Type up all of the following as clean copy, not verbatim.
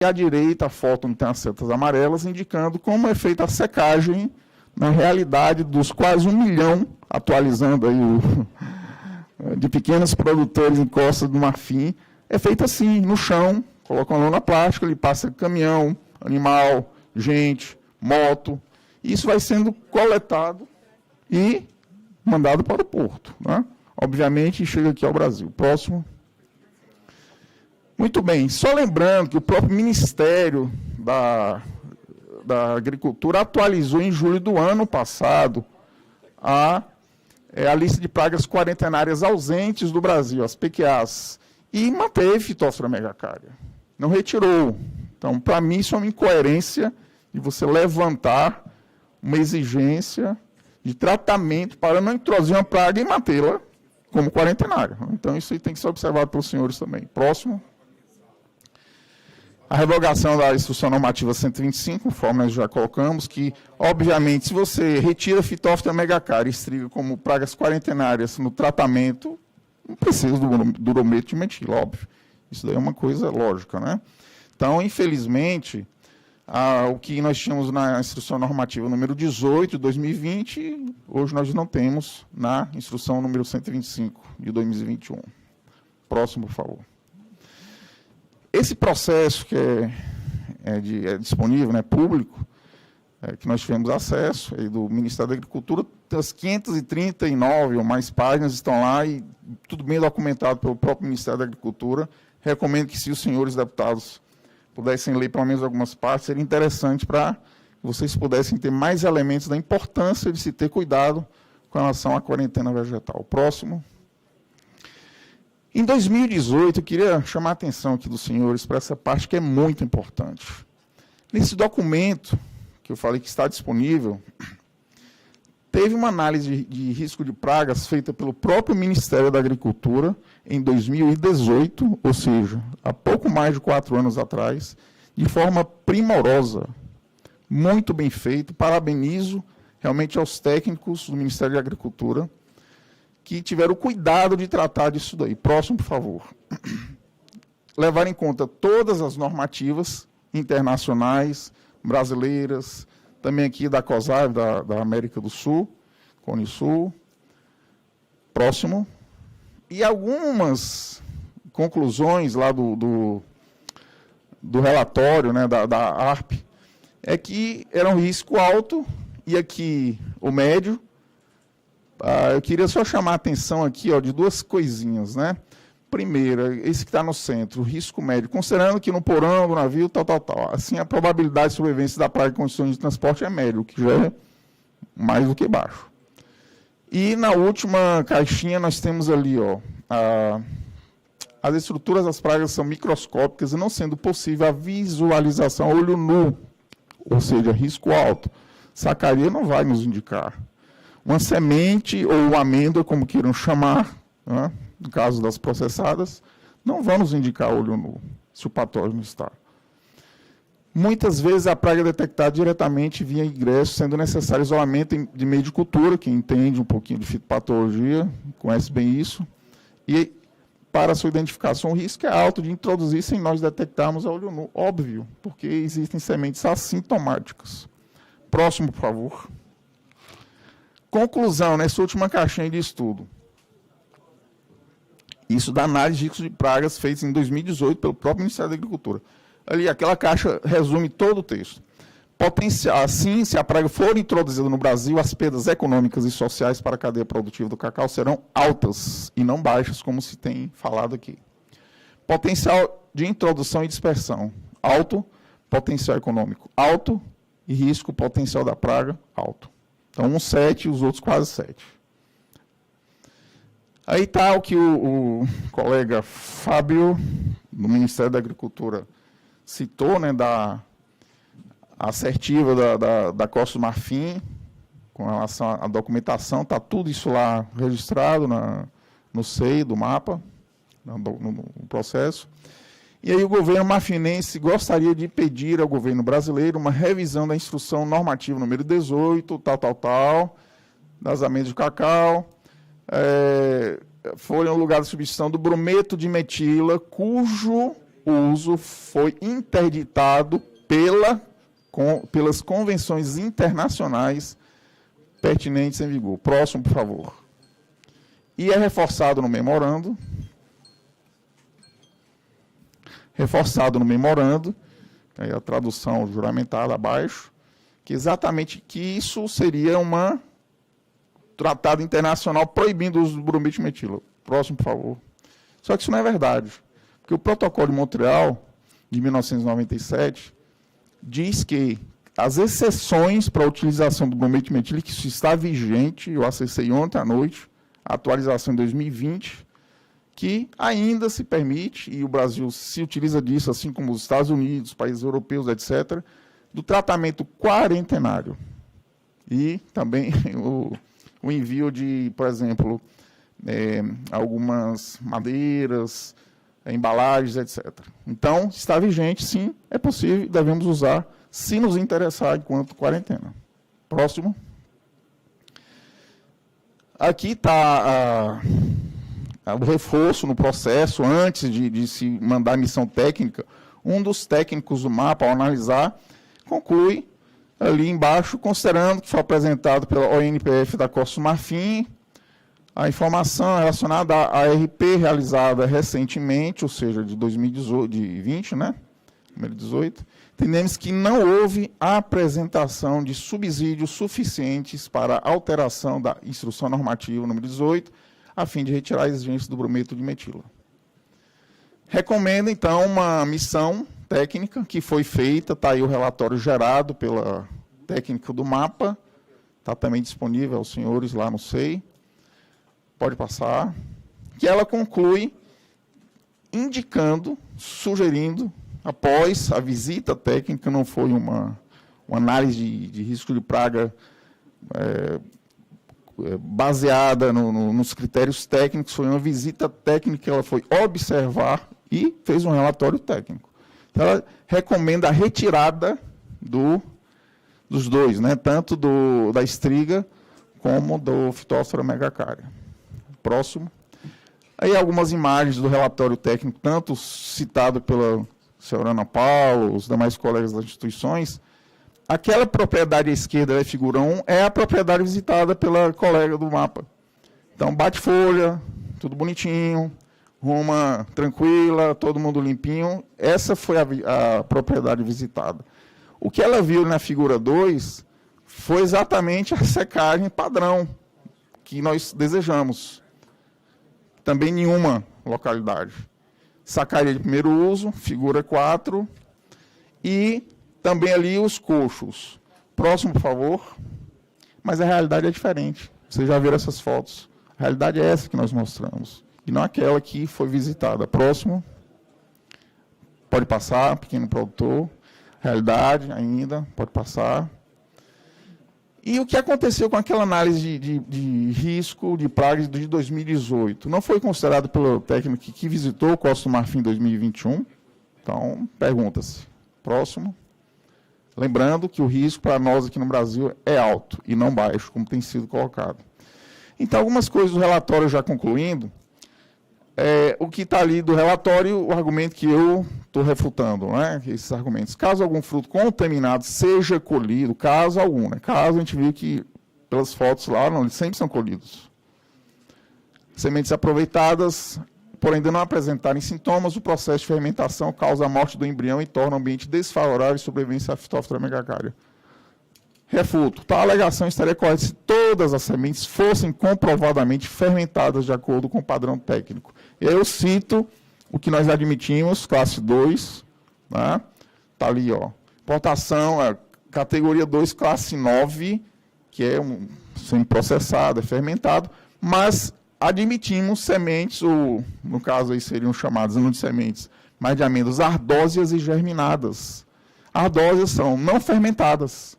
E à direita, a foto onde tem as setas amarelas, indicando como é feita a secagem, na realidade, dos quase 1 milhão, atualizando aí de pequenos produtores em Costa do Marfim, é feita assim, no chão, coloca uma lona plástica, ele passa caminhão, animal, gente, moto, e isso vai sendo coletado e mandado para o porto, né? Obviamente, chega aqui ao Brasil. Próximo. Muito bem, só lembrando que o próprio Ministério da Agricultura atualizou em julho do ano passado a lista de pragas quarentenárias ausentes do Brasil, as PQAs, e manteve Phytophthora megacária, não retirou. Então, para mim, isso é uma incoerência de você levantar uma exigência de tratamento para não introduzir uma praga e mantê-la como quarentenária. Então, isso aí tem que ser observado pelos senhores também. Próximo. A revogação da Instrução Normativa 125, conforme nós já colocamos, que, obviamente, se você retira Phytophthora megacária e estriga como pragas quarentenárias no tratamento, não precisa do brometo de metila, óbvio. Isso daí é uma coisa lógica, né? Então, infelizmente, o que nós tínhamos na Instrução Normativa número 18, de 2020, hoje nós não temos na Instrução número 125, de 2021. Próximo, por favor. Esse processo que é disponível, né, público, que nós tivemos acesso, do Ministério da Agricultura, as 539 ou mais páginas estão lá e tudo bem documentado pelo próprio Ministério da Agricultura. Recomendo que, se os senhores deputados pudessem ler pelo menos algumas partes, seria interessante para que vocês pudessem ter mais elementos da importância de se ter cuidado com relação à quarentena vegetal. Próximo. Em 2018, eu queria chamar a atenção aqui dos senhores para essa parte que é muito importante. Nesse documento, que eu falei que está disponível, teve uma análise de risco de pragas feita pelo próprio Ministério da Agricultura em 2018, ou seja, há pouco mais de 4 anos atrás, de forma primorosa, muito bem feito. Parabenizo realmente aos técnicos do Ministério da Agricultura que tiveram o cuidado de tratar disso daí. Próximo, por favor. Levar em conta todas as normativas internacionais, brasileiras, também aqui da COSAV, da América do Sul, Cone Sul. Próximo. E algumas conclusões lá do relatório, né, da ARP, é que era um risco alto, e aqui o médio. Eu queria só chamar a atenção aqui, de duas coisinhas, né? Primeira, esse que está no centro, o risco médio, considerando que no porão do navio, tal. Assim, a probabilidade de sobrevivência da praga em condições de transporte é média, o que já é mais do que baixo. E na última caixinha nós temos ali, as estruturas das pragas são microscópicas e não sendo possível a visualização a olho nu, ou seja, risco alto. Sacaria não vai nos indicar. Uma semente ou uma amêndoa, como queiram chamar, né, no caso das processadas, não vão nos indicar olho nu, se o patógeno está. Muitas vezes a praga é detectada diretamente via ingresso, sendo necessário isolamento de meio de cultura, quem entende um pouquinho de fitopatologia, conhece bem isso, e para sua identificação o risco é alto de introduzir sem nós detectarmos a olho nu, óbvio, porque existem sementes assintomáticas. Próximo, por favor. Conclusão, nessa última caixinha de estudo. Isso da análise de riscos de pragas feita em 2018 pelo próprio Ministério da Agricultura. Ali, aquela caixa resume todo o texto. Potencial, assim, se a praga for introduzida no Brasil, as perdas econômicas e sociais para a cadeia produtiva do cacau serão altas e não baixas, como se tem falado aqui. Potencial de introdução e dispersão, alto. Potencial econômico, alto. E risco potencial da praga, alto. Então, 7 e os outros quase 7. Aí está o que o colega Fábio, do Ministério da Agricultura, citou, né, da assertiva da Costa do Marfim, com relação à documentação, está tudo isso lá registrado no SEI do mapa, no processo. E aí o governo marfinense gostaria de pedir ao governo brasileiro uma revisão da instrução normativa número 18, das amêndoas de cacau, foi no lugar da substituição do brometo de metila, cujo uso foi interditado pelas convenções internacionais pertinentes em vigor. Próximo, por favor. E é reforçado no memorando, aí a tradução juramentada abaixo, que exatamente que isso seria um tratado internacional proibindo o uso do bromito de metila. Próximo, por favor. Só que isso não é verdade, porque o Protocolo de Montreal, de 1997, diz que as exceções para a utilização do bromito de metila, que isso está vigente, eu acessei ontem à noite, a atualização em 2020, que ainda se permite, e o Brasil se utiliza disso, assim como os Estados Unidos, países europeus, etc., do tratamento quarentenário. E também o envio de, por exemplo, algumas madeiras, embalagens, etc. Então, está vigente, sim, é possível, devemos usar, se nos interessar, enquanto quarentena. Próximo. Aqui está o reforço no processo, antes de se mandar a missão técnica. Um dos técnicos do MAPA, ao analisar, conclui ali embaixo, considerando que foi apresentado pela ONPF da Costa do Marfim, a informação relacionada à ARP realizada recentemente, ou seja, de 2020, né? 2018, entendemos que não houve apresentação de subsídios suficientes para alteração da instrução normativa número 18, a fim de retirar as exigências do bromito de metila. Recomendo, então, uma missão técnica que foi feita, está aí o relatório gerado pela técnica do MAPA, está também disponível aos senhores lá no SEI, pode passar, que ela conclui indicando, sugerindo, após a visita técnica, não foi uma análise de risco de praga baseada nos critérios técnicos, foi uma visita técnica, ela foi observar e fez um relatório técnico. Então, ela recomenda a retirada dos dois, né, tanto da estriga como do Phytophthora megacária. Próximo. Aí algumas imagens do relatório técnico, tanto citado pela senhora Ana Paula, os demais colegas das instituições. Aquela propriedade à esquerda, a figura 1, é a propriedade visitada pela colega do MAPA. Então, bate folha, tudo bonitinho, ruma tranquila, todo mundo limpinho. Essa foi a propriedade visitada. O que ela viu na figura 2 foi exatamente a secagem padrão que nós desejamos. Também nenhuma localidade. Sacaria de primeiro uso, figura 4, e também ali os coxos. Próximo, por favor. Mas a realidade é diferente. Vocês já viram essas fotos. A realidade é essa que nós mostramos. E não aquela que foi visitada. Próximo. Pode passar, pequeno produtor. Realidade ainda, pode passar. E o que aconteceu com aquela análise de risco de pragas de 2018? Não foi considerado pelo técnico que visitou o Costa do Marfim em 2021? Então, pergunta-se. Próximo. Lembrando que o risco para nós aqui no Brasil é alto e não baixo, como tem sido colocado. Então, algumas coisas do relatório já concluindo. O que está ali do relatório, o argumento que eu estou refutando, né, esses argumentos. Caso algum fruto contaminado seja colhido, caso algum, né, caso a gente viu que, pelas fotos lá, não, eles sempre são colhidos. Sementes aproveitadas, por ainda não apresentarem sintomas, o processo de fermentação causa a morte do embrião e torna o ambiente desfavorável e sobrevivência à Phytophthora megacária. Refuto. Tal alegação estaria correta se todas as sementes fossem comprovadamente fermentadas de acordo com o padrão técnico. Eu cito o que nós admitimos, classe 2, né? Está ali, ó. Importação, categoria 2, classe 9, que é semi-processado, é fermentado, mas admitimos sementes, ou no caso aí seriam chamadas, não de sementes, mas de amêndoas ardóseas e germinadas. Ardóseas são não fermentadas.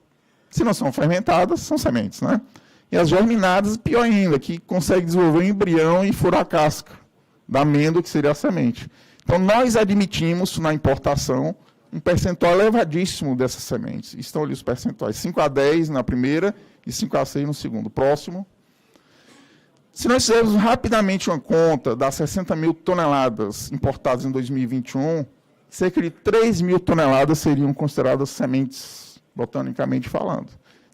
Se não são fermentadas, são sementes, né? E as germinadas, pior ainda, que consegue desenvolver um embrião e furar a casca da amêndoa, que seria a semente. Então, nós admitimos na importação um percentual elevadíssimo dessas sementes. Estão ali os percentuais, 5 a 10 na primeira e 5 a 6 no segundo. Próximo. Se nós fizermos rapidamente uma conta das 60 mil toneladas importadas em 2021, cerca de 3 mil toneladas seriam consideradas sementes, botanicamente falando.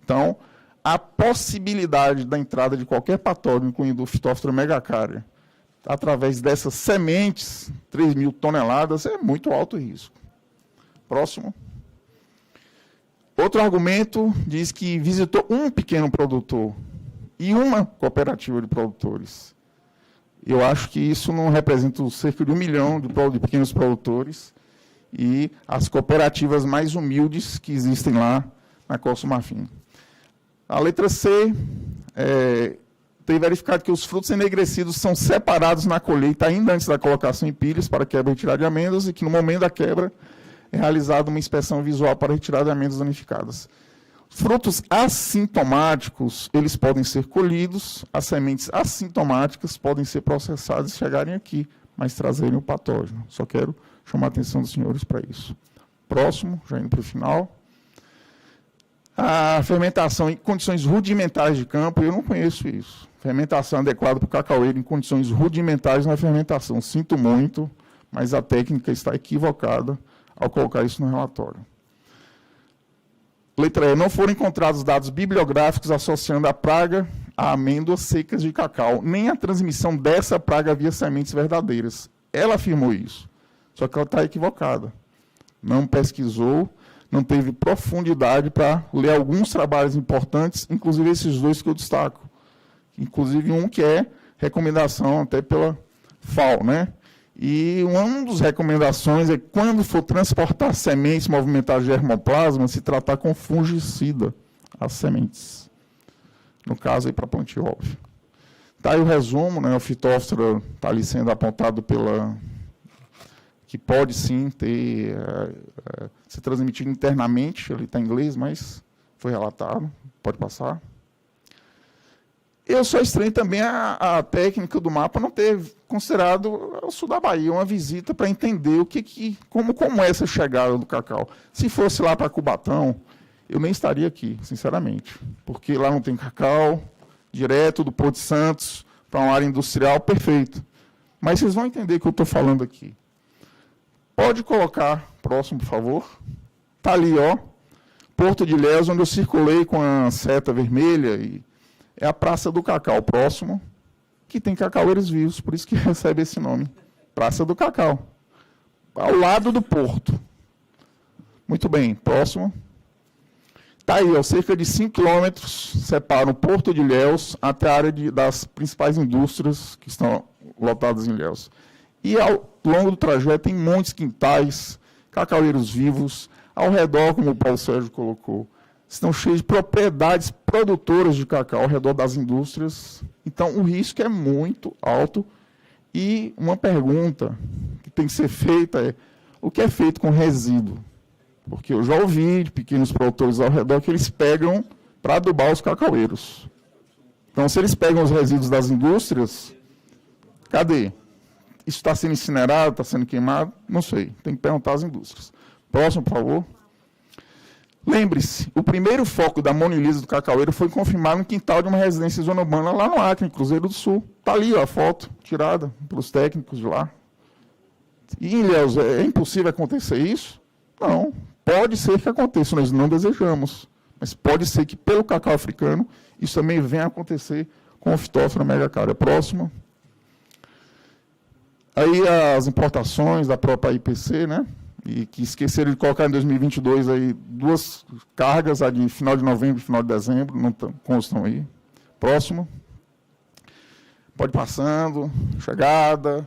Então, a possibilidade da entrada de qualquer patógeno, incluindo o Phytophthora megacariae, através dessas sementes, 3 mil toneladas, é muito alto risco. Próximo. Outro argumento diz que visitou um pequeno produtor e uma cooperativa de produtores. Eu acho que isso não representa cerca de 1 milhão de pequenos produtores e as cooperativas mais humildes que existem lá na Costa do Marfim. A letra C, tem verificado que os frutos enegrecidos são separados na colheita ainda antes da colocação em pilhas para quebra e retirada de amêndoas e que no momento da quebra é realizada uma inspeção visual para retirada de amêndoas danificadas. Frutos assintomáticos, eles podem ser colhidos, as sementes assintomáticas podem ser processadas e chegarem aqui, mas trazerem o patógeno. Só quero chamar a atenção dos senhores para isso. Próximo, já indo para o final. A fermentação em condições rudimentares de campo, eu não conheço isso. Fermentação adequada para o cacaueiro em condições rudimentares na fermentação. Sinto muito, mas a técnica está equivocada ao colocar isso no relatório. Letra E. Não foram encontrados dados bibliográficos associando a praga a amêndoas secas de cacau, nem a transmissão dessa praga via sementes verdadeiras. Ela afirmou isso, só que ela está equivocada. Não pesquisou, não teve profundidade para ler alguns trabalhos importantes, inclusive esses dois que eu destaco. Inclusive um que é recomendação até pela FAO, né? E uma das recomendações é, quando for transportar sementes movimentadas de germoplasma, se tratar com fungicida as sementes. No caso, aí para plantio, óbvio. Está aí o resumo, né? O Phytophthora está ali sendo apontado pela... que pode sim ter... ser transmitido internamente, ele está em inglês, mas foi relatado. Pode passar. Eu só estranho também a técnica do mapa não ter considerado o sul da Bahia, uma visita para entender como é essa chegada do cacau. Se fosse lá para Cubatão, eu nem estaria aqui, sinceramente, porque lá não tem cacau, direto do Porto de Santos para uma área industrial, perfeito. Mas vocês vão entender o que eu estou falando aqui. Pode colocar, próximo, por favor. Está ali, ó, Porto de Ilhéus, onde eu circulei com a seta vermelha e é a Praça do Cacau, próximo, que tem cacaueiros vivos, por isso que recebe esse nome, Praça do Cacau, ao lado do porto. Muito bem, próximo. Está aí, ó, cerca de 5 quilômetros separam o Porto de Ilhéus até a área das principais indústrias que estão lotadas em Ilhéus. E ao longo do trajeto tem muitos quintais, cacaueiros vivos, ao redor, como o Paulo Sérgio colocou, estão cheios de propriedades produtoras de cacau ao redor das indústrias. Então, o risco é muito alto. E uma pergunta que tem que ser feita é, o que é feito com resíduo? Porque eu já ouvi de pequenos produtores ao redor que eles pegam para adubar os cacaueiros. Então, se eles pegam os resíduos das indústrias, cadê? Isso está sendo incinerado, está sendo queimado? Não sei, tem que perguntar às indústrias. Próximo, por favor. Lembre-se, o primeiro foco da monilise do cacaueiro foi confirmado no quintal de uma residência zona urbana lá no Acre, em Cruzeiro do Sul. Está ali ó, a foto tirada pelos técnicos de lá. E em Ilhéus, é impossível acontecer isso? Não. Pode ser que aconteça, nós não desejamos. Mas pode ser que, pelo cacau africano, isso também venha a acontecer com o Phytophthora megacariae. Próximo. Aí as importações da própria IPC, né? E que esqueceram de colocar em 2022 aí 2 cargas, a de final de novembro e final de dezembro, não constam aí. Próximo. Pode ir passando, chegada,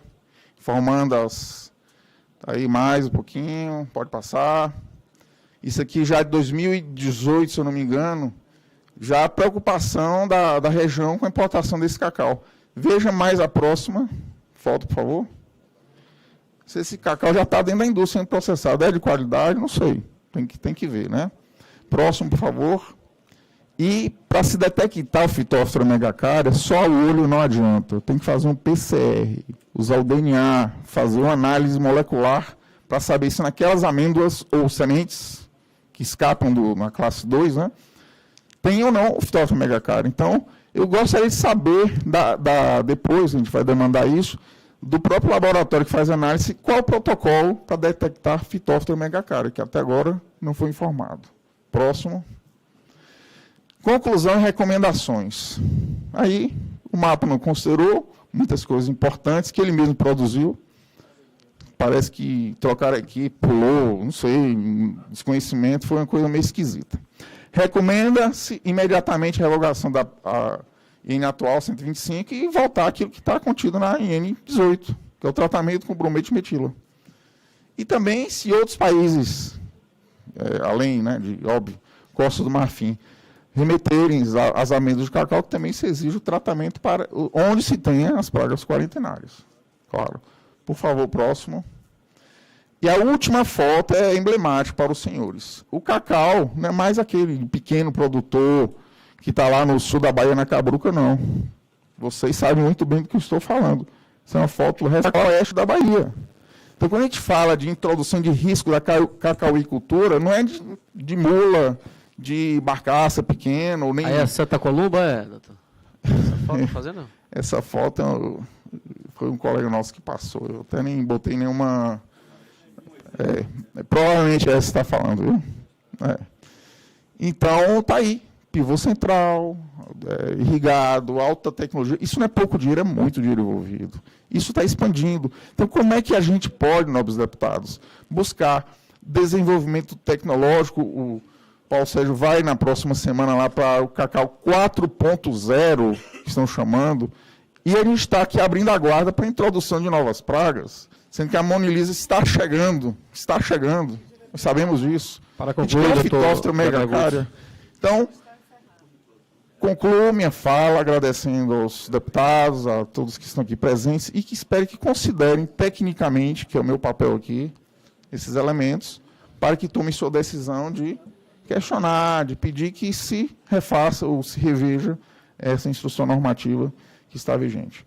informando aí mais um pouquinho, pode passar. Isso aqui já é de 2018, se eu não me engano, já a preocupação da região com a importação desse cacau. Veja mais a próxima, foto, por favor. Se esse cacau já está dentro da indústria sendo processado, é de qualidade, não sei, tem que ver, né? Próximo, por favor. E para se detectar o Phytophthora megacariae, só o olho não adianta, tem que fazer um PCR, usar o DNA, fazer uma análise molecular para saber se naquelas amêndoas ou sementes que escapam na classe 2, né, tem ou não o Phytophthora megacariae. Então, eu gostaria de saber, depois a gente vai demandar isso, do próprio laboratório que faz análise qual o protocolo para detectar Phytophthora megacarius, que até agora não foi informado. Próximo. Conclusão e recomendações. Aí, o mapa não considerou muitas coisas importantes que ele mesmo produziu. Parece que trocaram aqui, pulou, não sei, desconhecimento, foi uma coisa meio esquisita. Recomenda-se imediatamente a revogação da IN atual 125 e voltar àquilo que está contido na IN 18, que é o tratamento com brometo de metila. E também, se outros países, além, né, de, óbvio, Costa do Marfim, remeterem as amêndoas de cacau, que também se exige o tratamento para onde se tenha as pragas quarentenárias. Claro. Por favor, próximo. E a última foto é emblemática para os senhores. O cacau não é mais aquele pequeno produtor que está lá no sul da Bahia, na Cabruca, não. Vocês sabem muito bem do que eu estou falando. Essa é uma foto do resto do oeste da Bahia. Então, quando a gente fala de introdução de risco da cacauicultura, não é de mula, de barcaça pequena, ou nem... Aí é Santa Columba, doutor? Essa foto fazendo? Essa foto foi um colega nosso que passou. Eu até nem botei nenhuma... provavelmente é essa que está falando, viu? Então, está aí. Pivô central, irrigado, alta tecnologia. Isso não é pouco dinheiro, é muito dinheiro envolvido. Isso está expandindo. Então, como é que a gente pode, nobres deputados, buscar desenvolvimento tecnológico? O Paulo Sérgio vai na próxima semana lá para o Cacau 4.0, que estão chamando, e a gente está aqui abrindo a guarda para a introdução de novas pragas, sendo que a Monilisa está chegando, nós sabemos disso. Para concluir, doutor megacarius. Então, concluo minha fala agradecendo aos deputados, a todos que estão aqui presentes e que espero que considerem tecnicamente, que é o meu papel aqui, esses elementos, para que tomem sua decisão de questionar, de pedir que se refaça ou se reveja essa instrução normativa que está vigente.